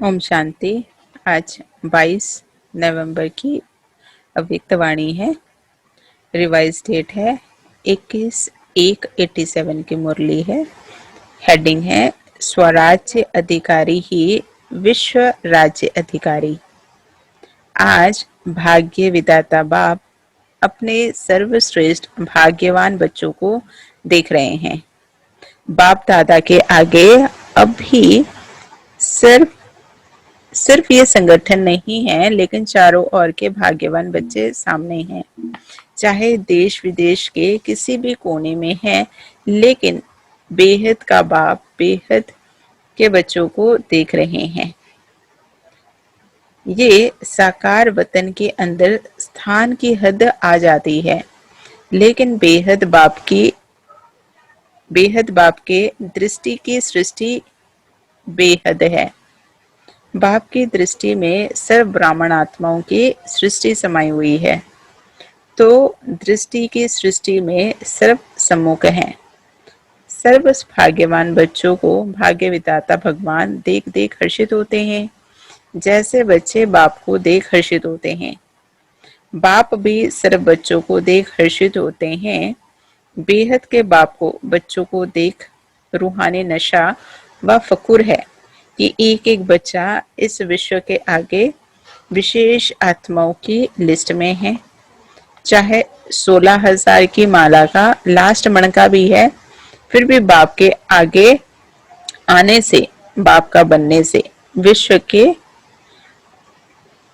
ओम शांति। आज 22 नवंबर की अव्यक्त वाणी है। रिवाइज डेट है 21/1/87 की मुरली है। हेडिंग है स्वराज्य अधिकारी ही विश्व राज्य अधिकारी। आज भाग्य विधाता बाप अपने सर्वश्रेष्ठ भाग्यवान बच्चों को देख रहे हैं। बाप दादा के आगे अब भी सिर्फ सिर्फ ये संगठन नहीं है, लेकिन चारों ओर के भाग्यवान बच्चे सामने हैं। चाहे देश विदेश के किसी भी कोने में है, लेकिन बेहद का बाप बेहद के बच्चों को देख रहे हैं। ये साकार वतन के अंदर स्थान की हद आ जाती है, लेकिन बेहद बाप के दृष्टि की सृष्टि बेहद है। बाप की दृष्टि में सर्व ब्राह्मण आत्माओं की सृष्टि समाई हुई है, तो दृष्टि की सृष्टि में सर्व सम्मुख है। सर्व भाग्यवान बच्चों को भाग्य विधाता भगवान देख देख हर्षित होते हैं, जैसे बच्चे बाप को देख हर्षित होते हैं। बाप भी सर्व बच्चों को देख हर्षित होते हैं। बेहद के बाप को बच्चों को देख रूहानी नशा व फकुर है कि एक एक बच्चा इस विश्व के आगे विशेष आत्माओं की लिस्ट में है। चाहे 16,000 की माला का लास्ट मणका भी है, फिर भी बाप के आगे आने से, बाप का बनने से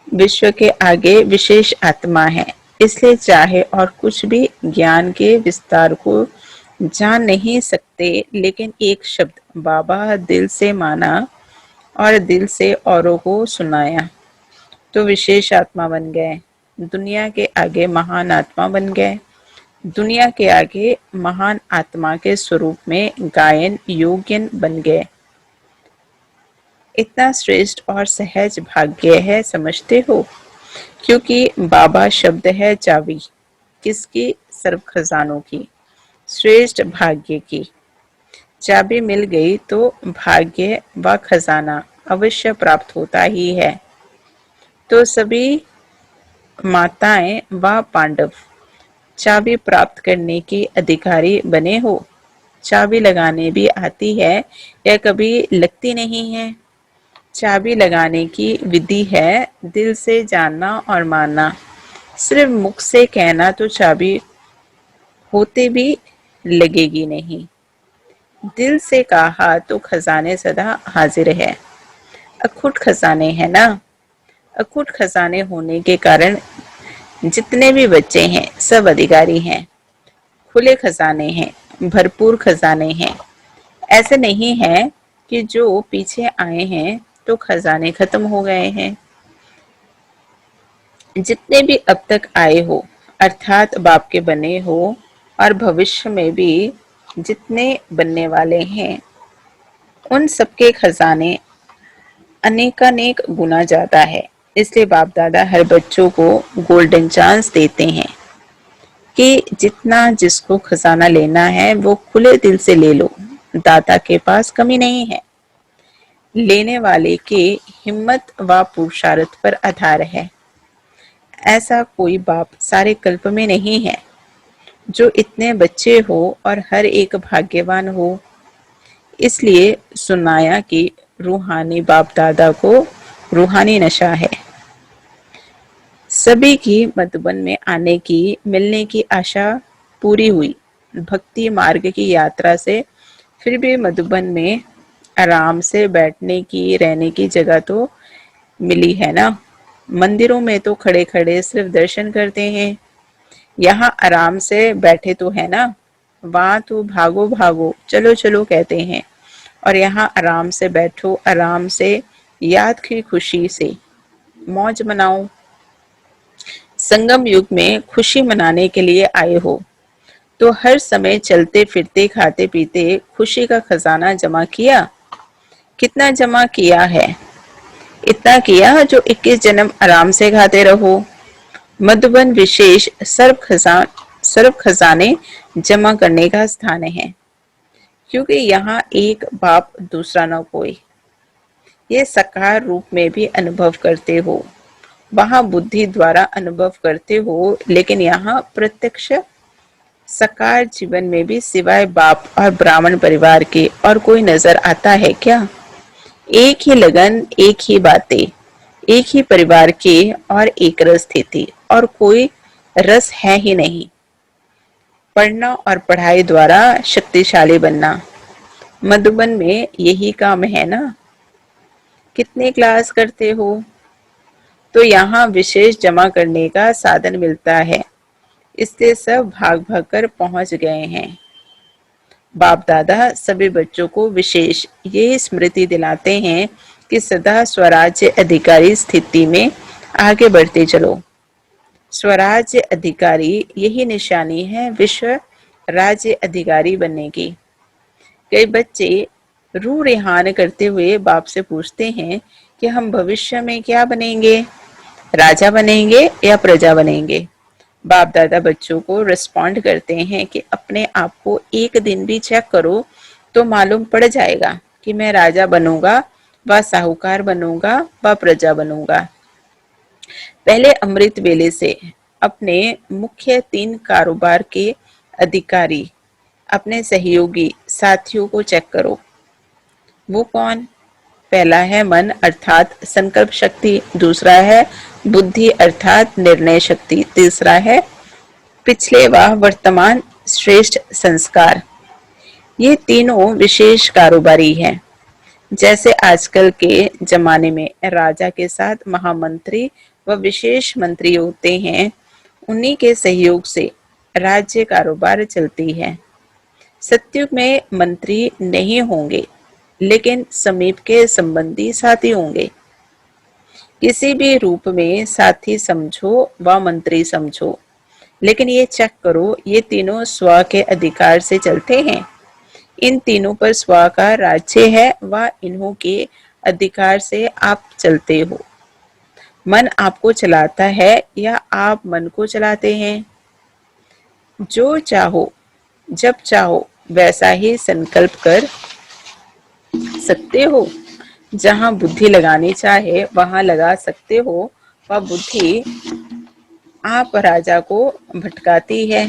विश्व के आगे विशेष आत्मा है। इसलिए चाहे और कुछ भी ज्ञान के विस्तार को जान नहीं सकते, लेकिन एक शब्द बाबा दिल से माना और दिल से औरों को सुनाया तो विशेष आत्मा बन गए। दुनिया के आगे महान आत्मा बन गए। दुनिया के आगे महान आत्मा के स्वरूप में गायन योग्य बन गए। इतना श्रेष्ठ और सहज भाग्य है, समझते हो? क्योंकि बाबा शब्द है चाबी। किसकी? सर्व खजानों की, श्रेष्ठ भाग्य की। चाबी मिल गई तो भाग्य व खजाना अवश्य प्राप्त होता ही है। तो सभी माताएं व पांडव चाबी प्राप्त करने के अधिकारी बने हो। चाबी लगाने भी आती है या कभी लगती नहीं है? चाबी लगाने की विधि है दिल से जानना और मानना। सिर्फ मुख से कहना तो चाबी होते भी लगेगी नहीं। दिल से कहा तो खजाने सदा हाजिर है। अखुट खजाने हैं ना। अखुट खजाने होने के कारण जितने भी बच्चे हैं सब अधिकारी हैं। खुले खजाने हैं, भरपूर खजाने हैं। ऐसे नहीं है कि जो पीछे आए हैं तो खजाने खत्म हो गए हैं। जितने भी अब तक आए हो, अर्थात बाप के बने हो, और भविष्य में भी जितने बनने वाले हैं, उन सबके खजाने अनेकानेक गुना ज्यादा है। इसलिए बाप दादा हर बच्चों को गोल्डन चांस देते हैं कि जितना जिसको खजाना लेना है वो खुले दिल से ले लो। दाता के पास कमी नहीं है। लेने वाले के हिम्मत व पुरुषार्थ पर आधार है। ऐसा कोई बाप सारे कल्प में नहीं है जो इतने बच्चे हो और हर एक भाग्यवान हो। इसलिए सुनाया कि रूहानी बाप दादा को रूहानी नशा है। सभी की मधुबन में आने की, मिलने की आशा पूरी हुई भक्ति मार्ग की यात्रा से। फिर भी मधुबन में आराम से बैठने की, रहने की जगह तो मिली है ना। मंदिरों में तो खड़े खड़े सिर्फ दर्शन करते हैं। यहाँ आराम से बैठे तो है ना। वहां तो भागो भागो, चलो चलो कहते हैं, और यहाँ आराम से बैठो, आराम से याद की खुशी से मौज मनाओ। संगम युग में खुशी मनाने के लिए आए हो तो हर समय चलते फिरते खाते पीते खुशी का खजाना जमा किया। कितना जमा किया है? इतना किया जो 21 जन्म आराम से खाते रहो। मधुबन विशेष सर्व खजाने जमा करने का स्थान है, क्योंकि यहाँ एक बाप दूसरा न कोई। ये साकार रूप में भी अनुभव करते हो। वहां बुद्धि द्वारा अनुभव करते हो, लेकिन यहाँ प्रत्यक्ष साकार जीवन में भी सिवाय बाप और ब्राह्मण परिवार के और कोई नजर आता है क्या? एक ही लगन, एक ही बातें, एक ही परिवार के और एक रस स्थिति, और कोई रस है ही नहीं। पढ़ना और पढ़ाई द्वारा शक्तिशाली बनना, मधुबन में यही काम है ना? कितने क्लास करते हो? तो यहाँ विशेष जमा करने का साधन मिलता है, इसलिए सब भाग भाग कर पहुंच गए हैं। बाप दादा सभी बच्चों को विशेष ये स्मृति दिलाते हैं कि सदा स्वराज्य अधिकारी स्थिति में आगे बढ़ते चलो। स्वराज्य अधिकारी यही निशानी है विश्व राज्य अधिकारी बनने की। कई बच्चे रूह रेहान करते हुए बाप से पूछते हैं कि हम भविष्य में क्या बनेंगे, राजा बनेंगे या प्रजा बनेंगे? बाप दादा बच्चों को रिस्पॉन्ड करते हैं कि अपने आप को एक दिन भी चेक करो तो मालूम पड़ जाएगा कि मैं राजा बनूंगा व साहूकार बनूंगा व प्रजा बनूंगा। पहले अमृत वेले से अपने मुख्य 3 कारोबार के अधिकारी, अपने सहयोगी साथियों को चेक करो। वो कौन? पहला है मन अर्थात संकल्प शक्ति, दूसरा है बुद्धि अर्थात निर्णय शक्ति, तीसरा है पिछले व वर्तमान श्रेष्ठ संस्कार। ये तीनों विशेष कारोबारी हैं। जैसे आजकल के जमाने में राजा के साथ महामंत्री व विशेष मंत्री होते हैं, उन्हीं के सहयोग से राज्य कारोबार चलती है। सतयुग में मंत्री नहीं होंगे, लेकिन समीप के संबंधी साथी होंगे। किसी भी रूप में साथी समझो व मंत्री समझो, लेकिन ये चेक करो ये तीनों स्व के अधिकार से चलते हैं। इन तीनों पर स्व का राज्य है व इन्हों के अधिकार से आप चलते हो। मन आपको चलाता है या आप मन को चलाते हैं? जो चाहो जब चाहो वैसा ही संकल्प कर सकते हो। जहां बुद्धि लगानी चाहे वहां लगा सकते हो। वह बुद्धि आप राजा को भटकाती है।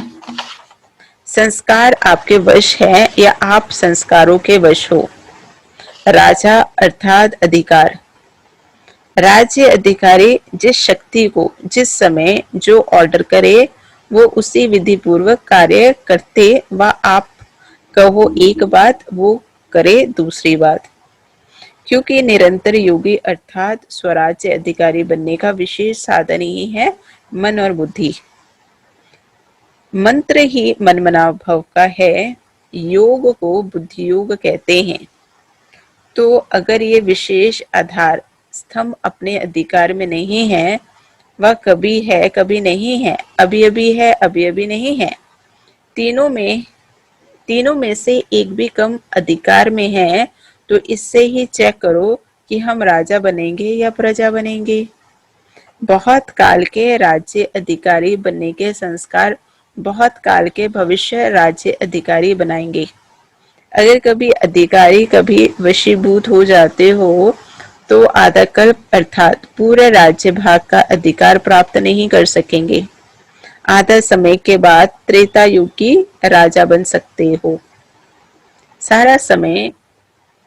संस्कार आपके वश है या आप संस्कारों के वश हो। राजा अर्थात अधिकार। राज्य अधिकारी जिस शक्ति को जिस समय जो ऑर्डर करे वो उसी विधि पूर्वक कार्य करते व आप कहो एक बात वो करे दूसरी बात। क्योंकि निरंतर योगी अर्थात स्वराज्य अधिकारी बनने का विशेष साधन ही है मन और बुद्धि। मंत्र ही मनमना भव का है, योग को बुद्धि योग कहते हैं। तो अगर ये विशेष आधार स्तंभ अपने अधिकार में नहीं है, वह कभी है कभी नहीं है, अभी अभी है अभी अभी नहीं है, तीनों में से एक भी कम अधिकार में है, तो इससे ही चेक करो कि हम राजा बनेंगे या प्रजा बनेंगे। बहुत काल के राज्य अधिकारी बनने के संस्कार बहुत काल के भविष्य राज्य अधिकारी बनाएंगे। अगर कभी अधिकारी कभी वशीभूत हो जाते हो तो आधा कल्प अर्थात पूरे राज्य भाग का अधिकार प्राप्त नहीं कर सकेंगे। आधा समय के बाद त्रेता युग की राजा बन सकते हो। सारा समय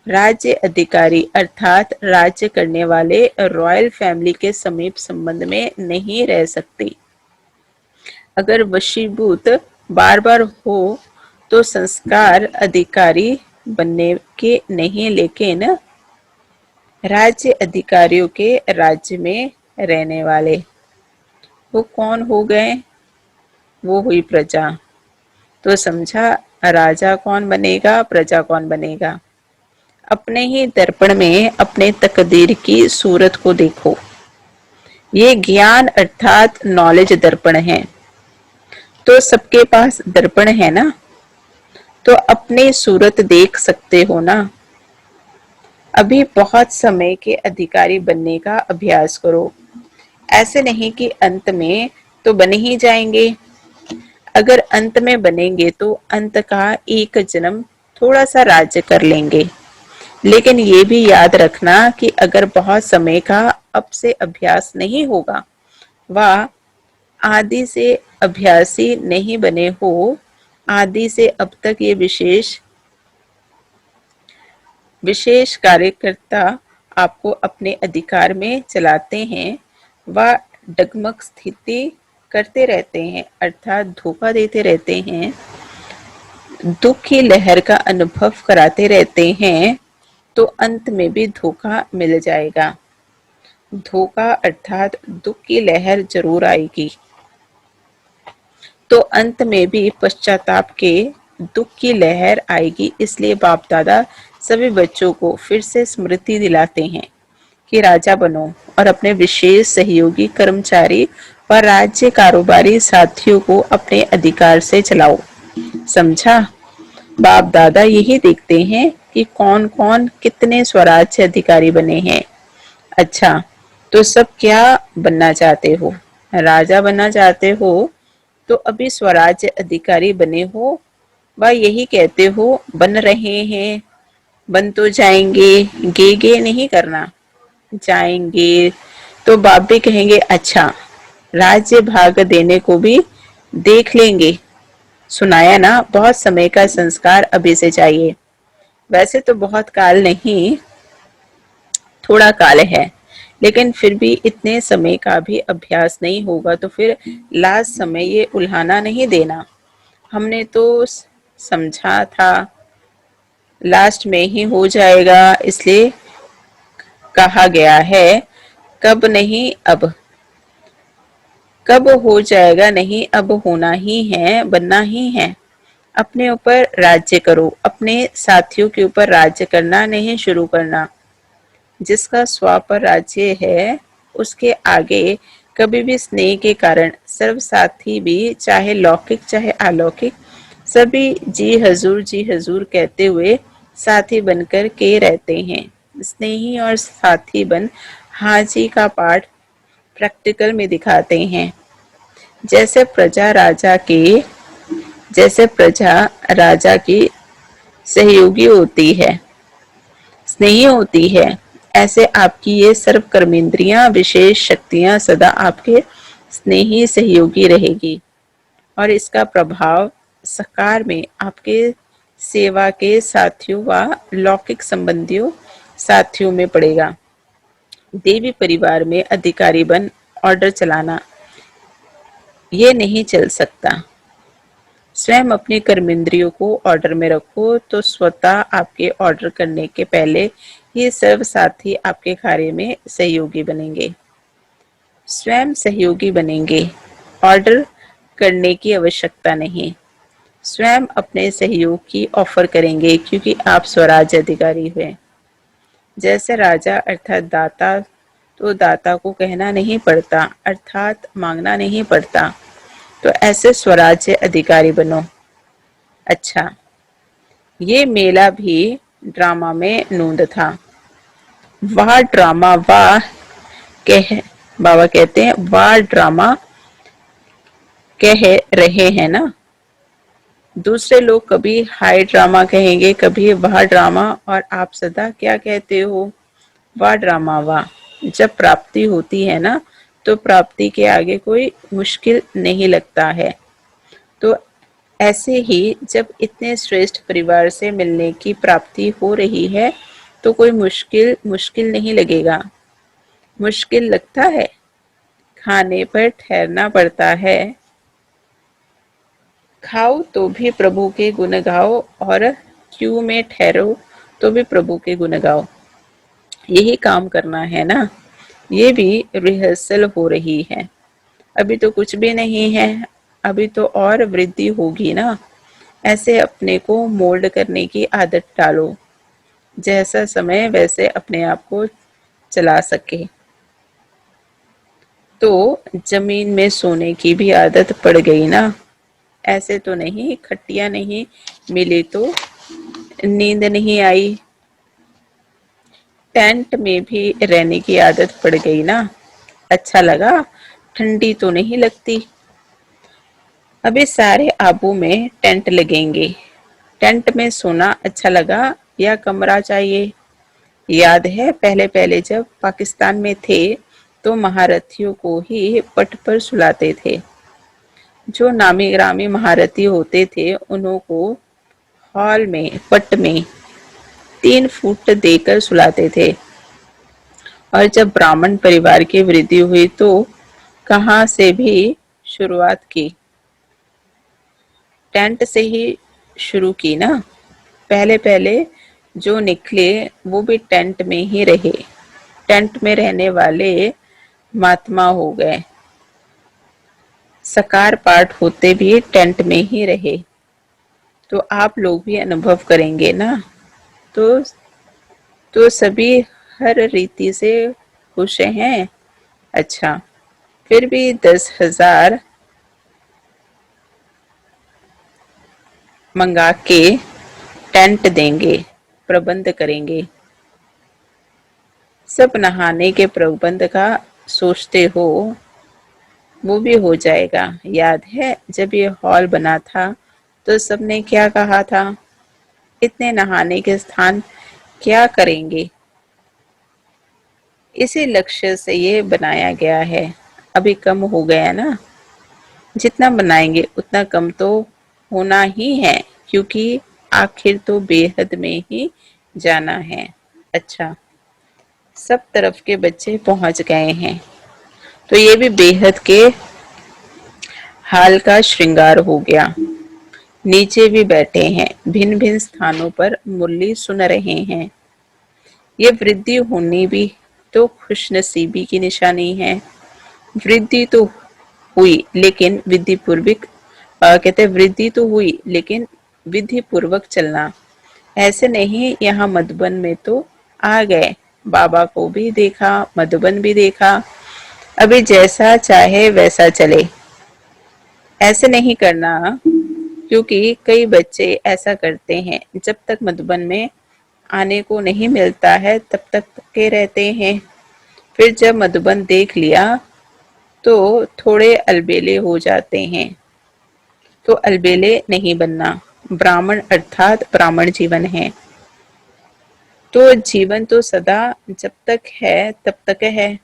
राज्य अधिकारी अर्थात राज्य करने वाले रॉयल फैमिली के समीप संबंध में नहीं रह सकते। अगर वशीभूत बार बार हो तो संस्कार अधिकारी बनने के नहीं, लेकिन राज्य अधिकारियों के राज्य में रहने वाले। वो कौन हो गए? वो हुई प्रजा। तो समझा राजा कौन बनेगा, प्रजा कौन बनेगा। अपने ही दर्पण में अपने तकदीर की सूरत को देखो। ये ज्ञान अर्थात नॉलेज दर्पण है। तो सबके पास दर्पण है ना, तो अपनी सूरत देख सकते हो ना। अभी बहुत समय के अधिकारी बनने का अभ्यास करो। ऐसे नहीं कि अंत में तो बन ही जाएंगे। अगर अंत में बनेंगे तो अंत का एक जन्म थोड़ा सा राज्य कर लेंगे, लेकिन ये भी याद रखना कि अगर बहुत समय का अब से अभ्यास नहीं होगा व आदि से अभ्यासी नहीं बने हो, आदि से अब तक ये विशेष विशेष कार्यकर्ता आपको अपने अधिकार में चलाते हैं व डगमग स्थिति करते रहते हैं, अर्थात धोखा देते रहते हैं, दुख की लहर का अनुभव कराते रहते हैं, तो अंत में भी धोखा मिल जाएगा। धोखा अर्थात दुख की लहर जरूर आएगी, तो अंत में भी पश्चाताप के दुख की लहर आएगी। इसलिए बाप दादा सभी बच्चों को फिर से स्मृति दिलाते हैं कि राजा बनो और अपने विशेष सहयोगी कर्मचारी व राज्य कारोबारी साथियों को अपने अधिकार से चलाओ। समझा? बाप दादा यही देखते हैं कि कौन कौन कितने स्वराज्य अधिकारी बने हैं। अच्छा, तो सब क्या बनना चाहते हो? राजा बनना चाहते हो तो अभी स्वराज्य अधिकारी बने हो व यही कहते हो बन रहे हैं, बन तो जाएंगे, गे नहीं करना, जाएंगे। तो बाप भी कहेंगे अच्छा राज्य भाग देने को भी देख लेंगे, सुनाया ना, बहुत समय का संस्कार अभी से चाहिए। वैसे तो बहुत काल नहीं, थोड़ा काल है, लेकिन फिर भी इतने समय का भी अभ्यास नहीं होगा तो फिर लास्ट समय ये उल्हाना नहीं देना। हमने तो समझा था लास्ट में ही हो जाएगा, इसलिए कहा गया है कब नहीं अब। कब हो जाएगा नहीं, अब होना ही है, बनना ही है। अपने ऊपर राज्य करो, अपने साथियों के ऊपर राज्य करना नहीं शुरू करना। जिसका स्व पर राज्य है उसके आगे कभी भी स्नेह के कारण सर्व साथी भी, चाहे लौकिक चाहे अलौकिक, सभी जी हजूर कहते हुए साथी बनकर के रहते हैं। स्नेही और साथी बन हाजी का पाठ प्रैक्टिकल में दिखाते हैं। जैसे प्रजा राजा की सहयोगी होती है, स्नेही होती है, ऐसे आपकी ये सर्व कर्मेंद्रियां विशेष शक्तियां सदा आपके स्नेही सहयोगी रहेगी और इसका प्रभाव सकार में आपके सेवा के साथियों व लौकिक संबंधियों साथियों में पड़ेगा। देवी परिवार में अधिकारी बन ऑर्डर चलाना ये नहीं चल सकता। स्वयं अपने कर्मेंद्रियों को ऑर्डर में रखो तो स्वतः आपके ऑर्डर करने के पहले ये सर्व साथी आपके कार्य में सहयोगी बनेंगे, स्वयं सहयोगी बनेंगे। ऑर्डर करने की आवश्यकता नहीं, स्वयं अपने सहयोग की ऑफर करेंगे क्योंकि आप स्वराज अधिकारी हुए। जैसे राजा अर्थात दाता, तो दाता को कहना नहीं पड़ता अर्थात मांगना नहीं पड़ता, तो ऐसे स्वराज्य अधिकारी बनो। अच्छा, ये मेला भी ड्रामा में नूंद था। वह ड्रामा वाह कह बाबा कहते हैं वाह ड्रामा कह रहे हैं ना। दूसरे लोग कभी हाई ड्रामा कहेंगे, कभी वाह ड्रामा, और आप सदा क्या कहते हो? वाह ड्रामा वाह। जब प्राप्ति होती है ना तो प्राप्ति के आगे कोई मुश्किल नहीं लगता है। तो ऐसे ही जब इतने श्रेष्ठ परिवार से मिलने की प्राप्ति हो रही है तो कोई मुश्किल नहीं लगेगा। मुश्किल लगता है, खाने पर ठहरना पड़ता है। खाओ तो भी प्रभु के गुण गाओ और क्यू में ठहरो तो भी प्रभु के गुण गाओ। यही काम करना है ना। ये भी रिहर्सल हो रही है, अभी तो कुछ भी नहीं है, अभी तो और वृद्धि होगी ना। ऐसे अपने को मोल्ड करने की आदत डालो, जैसा समय वैसे अपने आप को चला सके। तो जमीन में सोने की भी आदत पड़ गई ना। ऐसे तो नहीं खटिया नहीं मिली तो नींद नहीं आई, टेंट में भी रहने की आदत पड़ गई ना। अच्छा लगा, ठंडी तो नहीं लगती। अभी सारे आबू में टेंट लगेंगे। टेंट में सोना अच्छा लगा या कमरा चाहिए? याद है पहले पहले जब पाकिस्तान में थे तो महारथियों को ही पट पर सुलाते थे। जो नामी ग्रामी महारथी होते थे उन्हों को हॉल में पट में 3 फुट देकर सुलाते थे। और जब ब्राह्मण परिवार की वृद्धि हुई तो कहाँ से भी शुरुआत की, टेंट से ही शुरू की ना। पहले पहले जो निकले वो भी टेंट में ही रहे, टेंट में रहने वाले महात्मा हो गए। सकार पाठ होते भी टेंट में ही रहे। तो आप लोग भी अनुभव करेंगे ना। तो सभी हर रीति से खुश हैं। अच्छा, फिर भी 10,000 मंगा के टेंट देंगे, प्रबंध करेंगे। सब नहाने के प्रबंध का सोचते हो, वो भी हो जाएगा। याद है जब ये हॉल बना था तो सबने क्या कहा था, इतने नहाने के स्थान क्या करेंगे। इसी लक्ष्य से ये बनाया गया है। अभी कम हो गया ना, जितना बनाएंगे उतना कम तो होना ही है, क्योंकि आखिर तो बेहद में ही जाना है। अच्छा, सब तरफ के बच्चे पहुंच गए हैं तो ये भी बेहद के हाल का श्रृंगार हो गया। नीचे भी बैठे हैं, भिन्न भिन्न स्थानों पर मुरली सुन रहे हैं। ये वृद्धि होनी भी तो खुशनसीबी की निशानी है। वृद्धि तो हुई लेकिन विधि पूर्वक, कहते हैं वृद्धि तो हुई लेकिन विधि पूर्वक चलना। ऐसे नहीं यहाँ मधुबन में तो आ गए, बाबा को भी देखा, मधुबन भी देखा, अभी जैसा चाहे वैसा चले। ऐसे नहीं करना, क्योंकि कई बच्चे ऐसा करते हैं, जब तक मधुबन में आने को नहीं मिलता है तब तक के रहते हैं। फिर जब मधुबन देख लिया तो थोड़े अलबेले हो जाते हैं। तो अलबेले नहीं बनना। ब्राह्मण अर्थात ब्राह्मण जीवन है। तो जीवन तो सदा जब तक है तब तक है।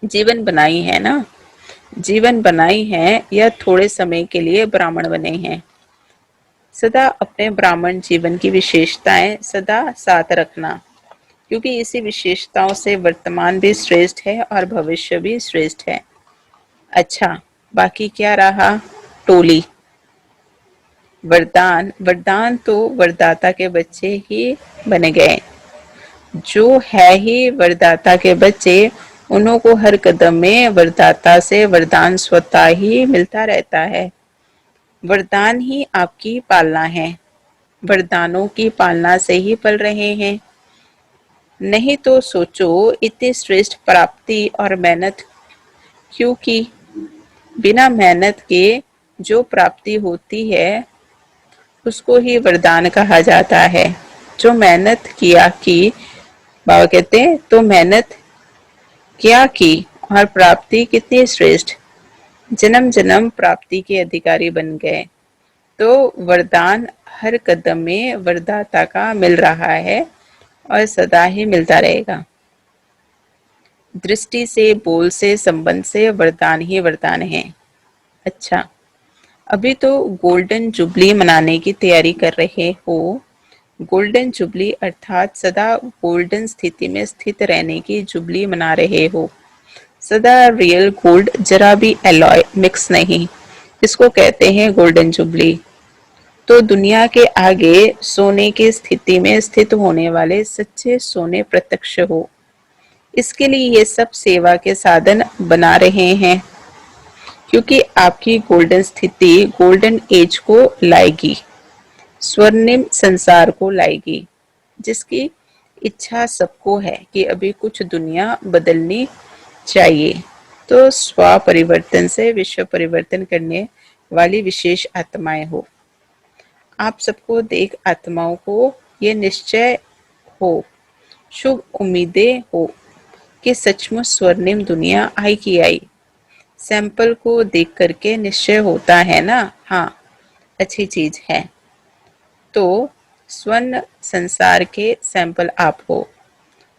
जीवन बनाई है ना, जीवन बनाई है या थोड़े समय के लिए ब्राह्मण बने हैं। सदा अपने ब्राह्मण जीवन की विशेषताएं सदा साथ रखना, क्योंकि इसी विशेषताओं से वर्तमान भी श्रेष्ठ है और भविष्य भी श्रेष्ठ है। अच्छा, बाकी क्या रहा, टोली। वरदान, वरदान तो वरदाता के बच्चे ही बन गए। जो है ही वरदाता के बच्चे, उन्हों को हर कदम में वरदाता से वरदान स्वतः ही मिलता रहता है। वरदान ही आपकी पालना है, वरदानों की पालना से ही पल रहे हैं। नहीं तो सोचो इतनी श्रेष्ठ प्राप्ति और मेहनत क्यों की। बिना मेहनत के जो प्राप्ति होती है उसको ही वरदान कहा जाता है। जो मेहनत किया की, बाबा कहते हैं तो मेहनत क्या की और प्राप्ति कितनी श्रेष्ठ, जन्म जन्म प्राप्ति के अधिकारी बन गए। तो वरदान हर कदम में वरदाता का मिल रहा है और सदा ही मिलता रहेगा। दृष्टि से, बोल से, संबंध से वरदान ही वरदान है। अच्छा, अभी तो गोल्डन जुबली मनाने की तैयारी कर रहे हो। गोल्डन जुबली अर्थात सदा गोल्डन स्थिति में स्थित रहने की जुबली मना रहे हो। सदा रियल गोल्ड, जरा भी एलॉय मिक्स नहीं, इसको कहते हैं गोल्डन जुबली। तो दुनिया के आगे सोने की स्थिति में स्थित होने वाले सच्चे सोने प्रत्यक्ष हो, इसके लिए ये सब सेवा के साधन बना रहे हैं, क्योंकि आपकी गोल्डन स्थिति गोल्डन एज को लाएगी, स्वर्णिम संसार को लाएगी, जिसकी इच्छा सबको है कि अभी कुछ दुनिया बदलनी चाहिए। तो स्व परिवर्तन से विश्व परिवर्तन करने वाली विशेष आत्माएं हो। आप सबको देख आत्माओं को ये निश्चय हो, शुभ उम्मीदें हो कि सचमुच स्वर्णिम दुनिया आई की आई। सैंपल को देख करके निश्चय होता है ना, हाँ अच्छी चीज है। तो स्वर्ण संसार के सैंपल आप हो।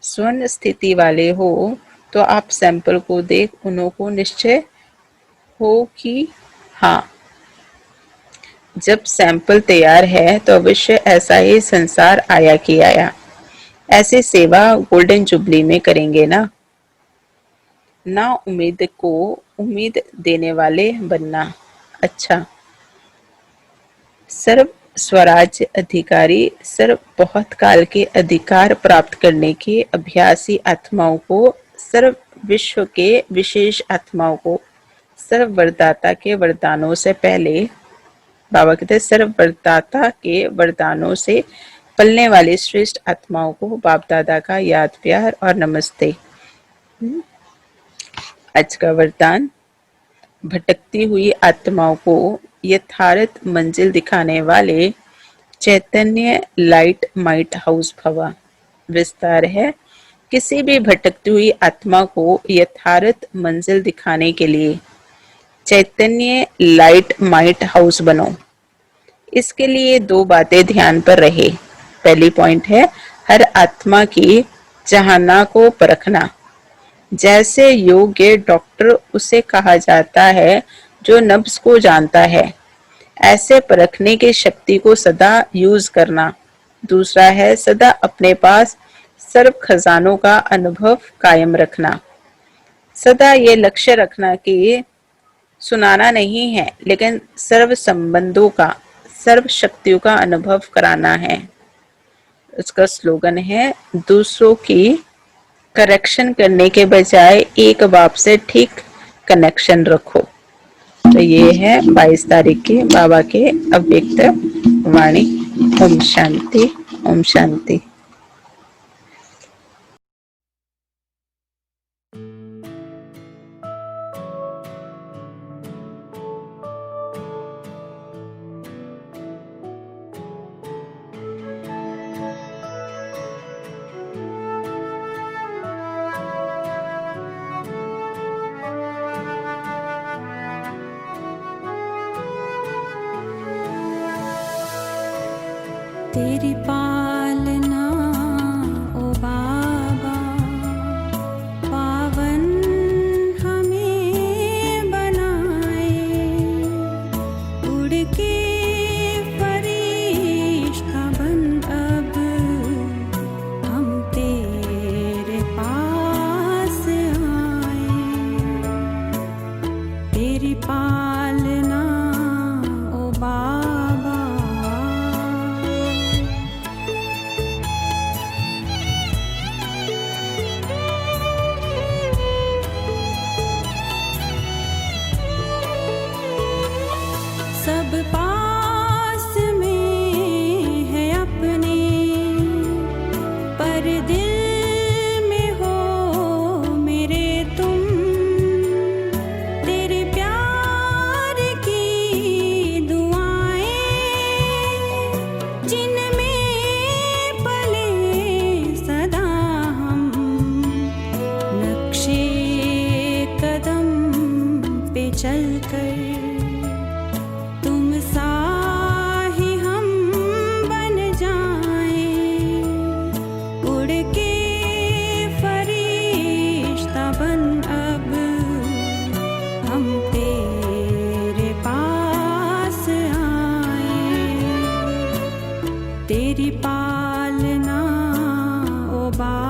स्वर्ण स्थिति वाले हो तो आप सैंपल को देख उन्हों को निश्चय हो कि हाँ, जब सैंपल तैयार है तो अवश्य ऐसा ही संसार आया कि आया। ऐसी सेवा गोल्डन जुबली में करेंगे ना। ना उम्मीद को उम्मीद देने वाले बनना। अच्छा, सर्व स्वराज्य अधिकारी सर्व बहुत काल के अधिकार प्राप्त करने के अभ्यासी आत्माओं को, सर्व विश्व के विशेष आत्माओं को, सर्व वरदाता के वरदानों से पहले, बाबा कहते हैं सर्व वरदाता के वरदानों से पलने वाली श्रेष्ठ आत्माओं को बाप दादा का याद प्यार और नमस्ते। आज का वरदान, भटकती हुई आत्माओं को यथार्थ मंजिल दिखाने वाले चैतन्य लाइट माइट हाउस भवा। विस्तार है, किसी भी भटकती हुई आत्मा को यथार्थ मंजिल दिखाने के लिए चैतन्य लाइट माइट हाउस बनो। इसके लिए दो बातें ध्यान पर रहे। पहली पॉइंट है, हर आत्मा की चाहना को परखना। जैसे योग्य डॉक्टर उसे कहा जाता है जो नब्ज को जानता है, ऐसे परखने की शक्ति को सदा यूज करना। दूसरा है, सदा अपने पास सर्व खजानों का अनुभव कायम रखना। सदा ये लक्ष्य रखना कि सुनाना नहीं है, लेकिन सर्व संबंधों का, सर्व शक्तियों का अनुभव कराना है। उसका स्लोगन है, दूसरों की करेक्शन करने के बजाय एक बाप से ठीक कनेक्शन रखो। तो ये है 22 तारीख के बाबा के अव्यक्त वाणी। ओम शांति, ओम शांति। तेरी पालना ओ बाबा, पावन हमें बनाए, उड़ के फरिश्ता बन अब हम तेरे पास आए। तेरी पालना ओ बाबा, सब पास में है अपने, पर दिल में हो मेरे तुम। तेरे प्यार की दुआएं जिनमें पले सदा हम, नक्शे कदम पे चलकर तुम सा ही हम बन जाएं, उड़ के फरिश्ता बन अब हम तेरे पास आए। तेरी पालना ओ बाबा,